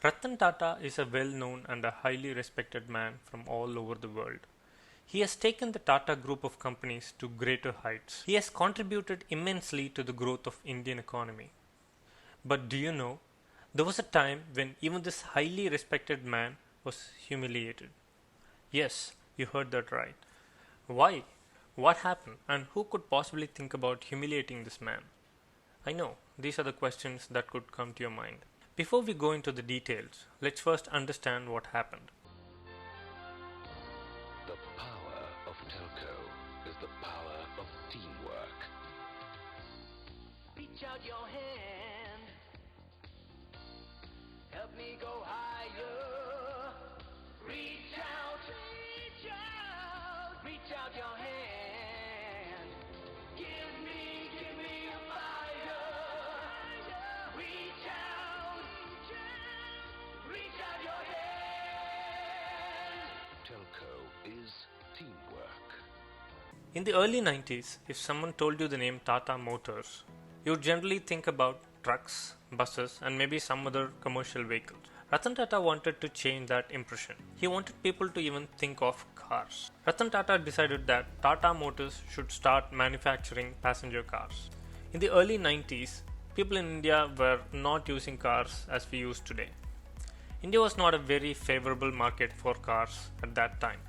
Ratan Tata is a well-known and a highly respected man from all over the world. He has taken the Tata group of companies to greater heights. He has contributed immensely to the growth of Indian economy. But do you know, there was a time when even this highly respected man was humiliated. Yes, you heard that right. Why? What happened? And who could possibly think about humiliating this man? I know, these are the questions that could come to your mind. Before we go into the details, let's first understand what happened. The power of TELCO is the power of teamwork. Reach out your hand, help me go higher. Reach out, reach out, reach out your hand. Give me a fire. Reach out your hand. TELCO is teamwork. In the early 90s, if someone told you the name Tata Motors, you would generally think about trucks, buses, and maybe some other commercial vehicles. Ratan Tata wanted to change that impression. He wanted people to even think of cars. Ratan Tata decided that Tata Motors should start manufacturing passenger cars. In the early 90s, people in India were not using cars as we use today. India was not a very favorable market for cars at that time.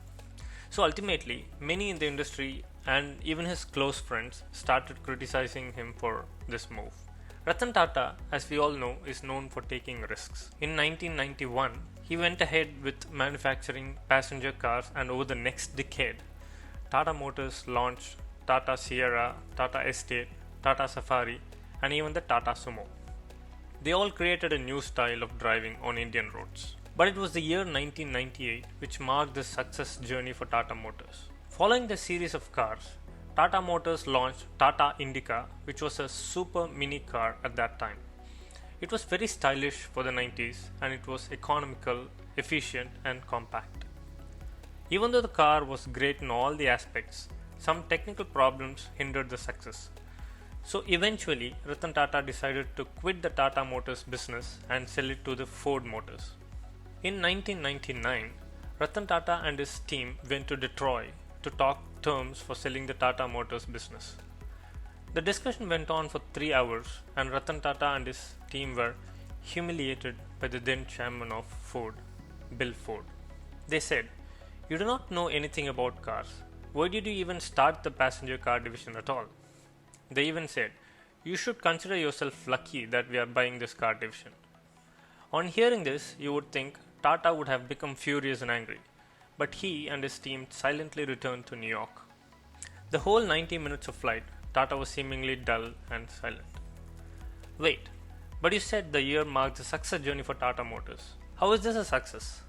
So ultimately, many in the industry and even his close friends started criticizing him for this move. Ratan Tata, as we all know, is known for taking risks. In 1991, he went ahead with manufacturing passenger cars, and over the next decade, Tata Motors launched Tata Sierra, Tata Estate, Tata Safari, and even the Tata Sumo. They all created a new style of driving on Indian roads. But it was the year 1998 which marked the success journey for Tata Motors. Following the series of cars, Tata Motors launched Tata Indica, which was a super mini car at that time. It was very stylish for the 90s and it was economical, efficient, and compact. Even though the car was great in all the aspects, some technical problems hindered the success. So eventually, Ratan Tata decided to quit the Tata Motors business and sell it to the Ford Motors. In 1999, Ratan Tata and his team went to Detroit to talk terms for selling the Tata Motors business. The discussion went on for 3 hours and Ratan Tata and his team were humiliated by the then chairman of Ford, Bill Ford. They said, "You do not know anything about cars. Why did you even start the passenger car division at all?" They even said, "You should consider yourself lucky that we are buying this car division." On hearing this, you would think Tata would have become furious and angry, but he and his team silently returned to New York. The whole 90 minutes of flight, Tata was seemingly dull and silent. Wait, but you said the year marked the success journey for Tata Motors. How is this a success?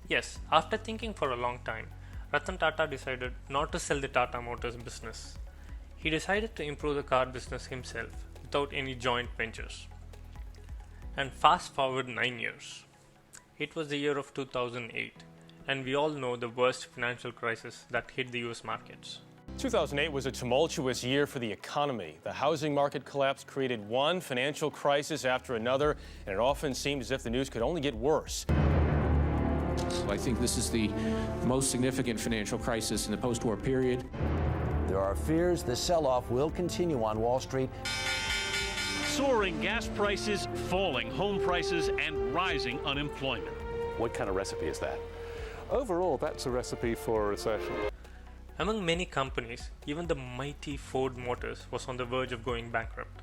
Yes, after thinking for a long time, Ratan Tata decided not to sell the Tata Motors business. He decided to improve the car business himself without any joint ventures. And fast forward 9 years. It was the year of 2008, and we all know the worst financial crisis that hit the US markets. 2008 was a tumultuous year for the economy. The housing market collapse created one financial crisis after another, and it often seemed as if the news could only get worse. I think this is the most significant financial crisis in the post-war period. There are fears the sell-off will continue on Wall Street. Soaring gas prices, falling home prices, and rising unemployment. What kind of recipe is that? Overall, that's a recipe for a recession. Among many companies, even the mighty Ford Motors was on the verge of going bankrupt.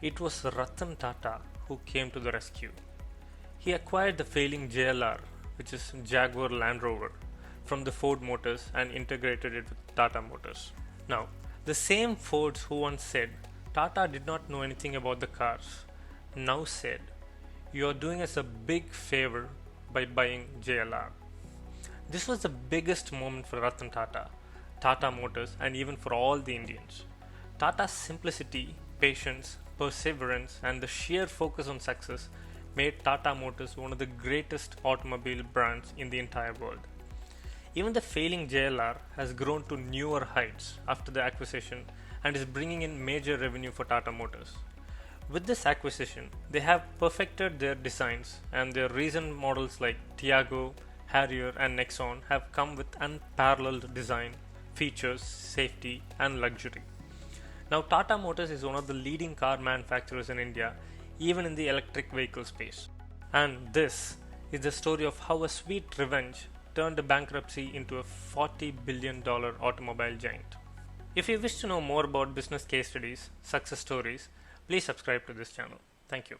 It was Ratan Tata who came to the rescue. He acquired the failing JLR, which is Jaguar Land Rover, from the Ford Motors and integrated it with Tata Motors. Now, the same Fords who once said Tata did not know anything about the cars now said, "You are doing us a big favor by buying JLR." This was the biggest moment for Ratan Tata, Tata Motors, and even for all the Indians. Tata's simplicity, patience, perseverance, and the sheer focus on success made Tata Motors one of the greatest automobile brands in the entire world. Even the failing JLR has grown to newer heights after the acquisition and is bringing in major revenue for Tata Motors. With this acquisition, they have perfected their designs, and their recent models like Tiago, Harrier and Nexon have come with unparalleled design, features, safety and luxury. Now Tata Motors is one of the leading car manufacturers in India, even in the electric vehicle space. And this is the story of how a sweet revenge turned a bankruptcy into a $40 billion automobile giant. If you wish to know more about business case studies, success stories, please subscribe to this channel. Thank you.